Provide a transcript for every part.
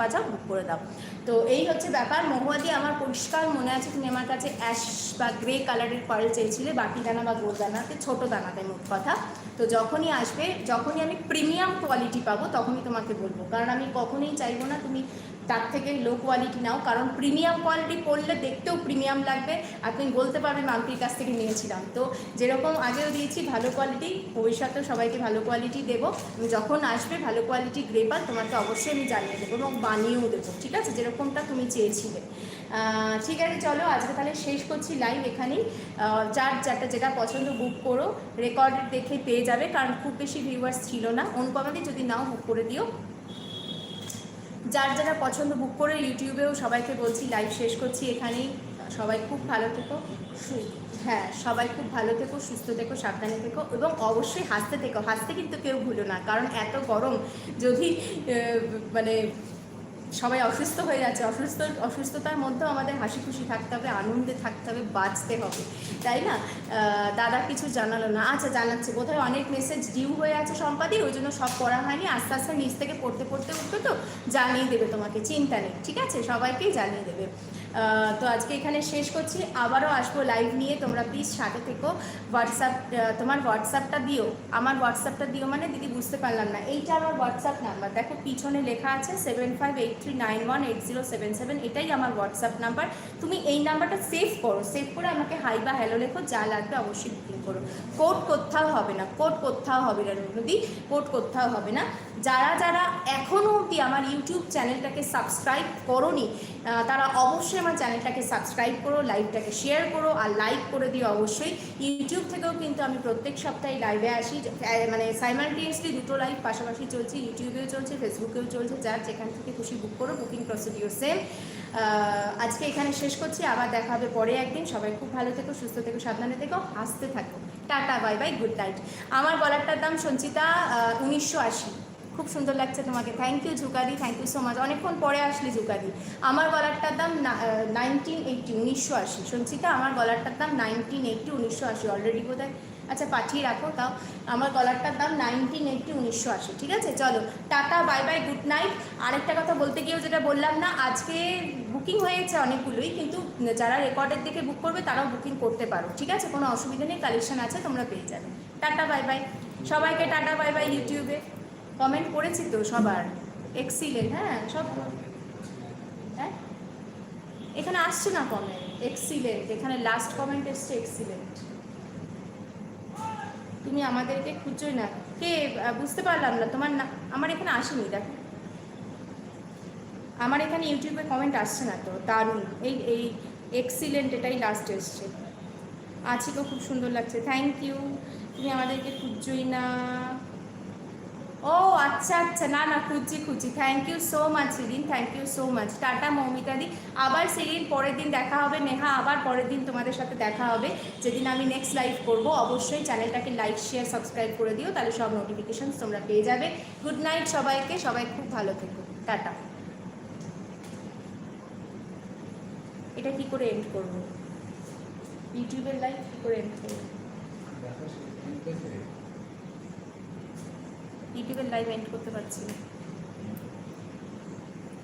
বাজাও বুক করে দাও। তো এই হচ্ছে ব্যাপার। মহুয়াদি, আমার পরিষ্কার মনে আছে তুমি আমার কাছে অ্যাশ বা গ্রে কালারের পার্ল চেয়েছিলে, বাটি দানা বা গোল দানাতে, ছোটো দানাতে মোট কথা। তো যখনই আসবে, যখনই আমি প্রিমিয়াম কোয়ালিটি পাবো তখনই তোমাকে বলবো, কারণ আমি কখনোই চাইবো না তুমি তার থেকে লো কোয়ালিটি নাও, কারণ প্রিমিয়াম কোয়ালিটি পড়লে দেখতেও প্রিমিয়াম লাগবে আর তুমি বলতে পারবে মাম্পির কাছ থেকে নিয়েছিলাম। তো যেরকম আগেও দিয়েছি ভালো কোয়ালিটি, ভবিষ্যতেও সবাইকে ভালো কোয়ালিটি দেবো। যখন আসবে ভালো কোয়ালিটি গ্রে পাল তোমাকে অবশ্যই আমি জানিয়ে দেবো এবং বানিয়েও দেবো, ঠিক আছে, যেরকমটা তুমি চেয়েছিলে। ঠিক আছে, চলো আজকে তাহলে শেষ করছি লাইভ এখানেই। যার যেটা পছন্দ বুক করো, রেকর্ড দেখে পেয়ে যাবে, কারণ খুব বেশি ভিউয়ার্স ছিল না। অনুপমাদি যদি নাও বুক করে দিও, যার যারা পছন্দ বুক করে। ইউটিউবেও সবাইকে বলছি লাইভ শেষ করছি এখানেই। সবাই খুব ভালো থেকো, হ্যাঁ সবাই খুব ভালো থেকো, সুস্থ থেকো, সাবধানে থেকো এবং অবশ্যই হাসতে থেকো। হাসতে কিন্তু কেউ ভুলো না, কারণ এত গরম, যদি মানে সবাই অসুস্থ হয়ে যাচ্ছে, অসুস্থতার মধ্যেও আমাদের হাসি খুশি থাকতে হবে, আনন্দে থাকতে হবে, বাঁচতে হবে, তাই না? দাদা কিছু জানালো না, আচ্ছা জানাচ্ছে, বোধহয় অনেক মেসেজ ডিউ হয়ে আছে সম্পাদি, ওই জন্য সব পড়া হয়নি, আস্তে আস্তে নিচ থেকে পড়তে পড়তে উঠবে, তো জানিয়ে দেবে তোমাকে, চিন্তা নেই, ঠিক আছে, সবাইকেই জানিয়ে দেবে। তো আজকে এখানে শেষ করছি, আবারও আসবো লাইভ নিয়ে, তোমরা প্লিজ সাথে থেকো। হোয়াটসঅ্যাপ, তোমার হোয়াটসঅ্যাপটা দিও, আমার হোয়াটসঅ্যাপটা দিও, মানে দিদি বুঝতে পারলাম না, এইটা আমার হোয়াটসঅ্যাপ নাম্বার, দেখো পিছনে লেখা আছে 7583918077, এটাই আমার হোয়াটসঅ্যাপ নাম্বার। তুমি এই নাম্বারটা সেভ করো, সেভ করে আমাকে হাই বা হ্যালো লেখো, যা লাগবে অবশ্যই বুকিং করো। কোড কোথাও হবে না, কোড কোথাও হবে না নদী, কোড কোথাও হবে না। যারা যারা এখনও অবধি আমার ইউটিউব চ্যানেলটাকে সাবস্ক্রাইব করোনি, তারা অবশ্যই আমার চ্যানেলটাকে সাবস্ক্রাইব করো, লাইভটাকে শেয়ার করো আর লাইক করে দিও অবশ্যই। ইউটিউব থেকেও কিন্তু আমি প্রত্যেক সপ্তাহে লাইভে আসি, মানে সাইমালটেনিয়াসলি দুটো লাইভ পাশাপাশি চলছে, ইউটিউবেও চলছে, ফেসবুকেও চলছে, যার যেখান থেকে খুশি বুক করো, বুকিং প্রসিডিওর সেম। আজকে এখানে শেষ করছি, আবার দেখা হবে পরে একদিন। সবাই খুব ভালো থেকো, সুস্থ থেকো, সাবধানে থেকো, হাসতে থাকো, tata bye bye, good night. আমার গলারটার দাম সঞ্চিতা 1980, খুব সুন্দর লাগছে তোমাকে, থ্যাংক ইউ ঝুকাদি, থ্যাংক ইউ সো মাচ, অনেকক্ষণ পরে আসলি ঝুকাদি। আমার গলারটার দাম 1980, 1980 সঞ্চিতা, আমার গলারটার দাম 1980, 1980 অলরেডি বোধহয়, আচ্ছা পাঠিয়ে রাখো তাও। আমার গলারটার দাম 1980, 1980, ঠিক আছে, চলো tata bye bye, good night. আরেকটা কথা বলতে গিয়েও যেটা বললাম না, আজকে বুকিং হয়ে গেছে অনেকগুলোই, কিন্তু যারা রেকর্ডের দিকে বুক করবে তারাও বুকিং করতে পারো, ঠিক আছে, কোনো অসুবিধা নেই, কালেকশন আছে, তোমরা পেয়ে যাবে। টাটা বাই বাই সবাইকে, টাটা বাই বাই। ইউটিউবে কমেন্ট করেছি তো সবার, এক্সিলেন্ট, হ্যাঁ সব, হ্যাঁ এখানে আসছে না কমেন্ট, এক্সিলেন্ট, এখানে লাস্ট কমেন্ট এসছে এক্সিলেন্ট। তুমি আমাদেরকে খুঁজোই না, কে বুঝতে পারলাম না তোমার না, আমার এখানে আসেনি, দেখো আমার এখানে ইউটিউবে কমেন্ট আসছে না তো, দারুণ, এই এই এক্সিলেন্ট, এটাই লাস্ট এসছে। আছি তো, খুব সুন্দর লাগছে, থ্যাংক ইউ। তুমি আমাদেরকে খুঁজোই না, ও আচ্ছা আচ্ছা, না না খুঁজছি, থ্যাংক ইউ সো মাচ সেদিন, thank you so much, tata মৌমিতাদি। আবার সেদিন পরের দিন দেখা হবে নেহা, আবার পরের দিন তোমাদের সাথে দেখা হবে, যেদিন আমি নেক্সট লাইভ করব। অবশ্যই চ্যানেলটাকে লাইক শেয়ার সাবস্ক্রাইব করে দিও, তাহলে সব নোটিফিকেশান তোমরা পেয়ে যাবে। গুড নাইট সবাইকে, সবাই খুব ভালো থেকো, টাটা। এটা কি করে এন্ড করব, ইউটিউবের লাইভ কি করে এন্ড করব, ইউটিউবের লাইভ এন্ড করতে পারছি না,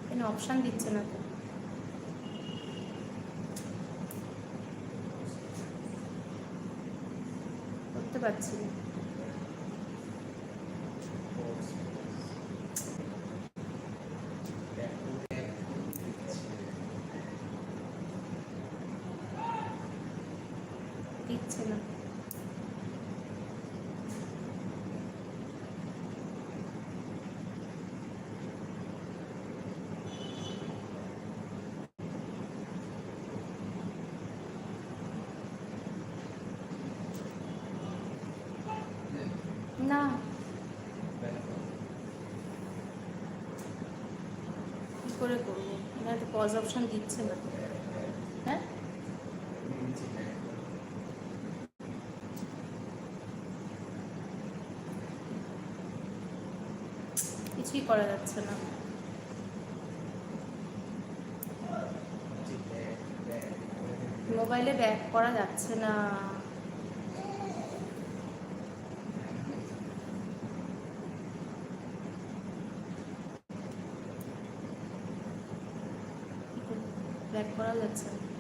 কোনো অপশান দিচ্ছে না তো, করতে পারছি না। দিচ্ছে না, না কী করে করবো, না তো পজ অপশান দিচ্ছে না, হ্যাঁ কিছুই করা যাচ্ছে না, মোবাইলে ব্যাক করা যাচ্ছে না। ব্যাক করা যাচ্ছে না।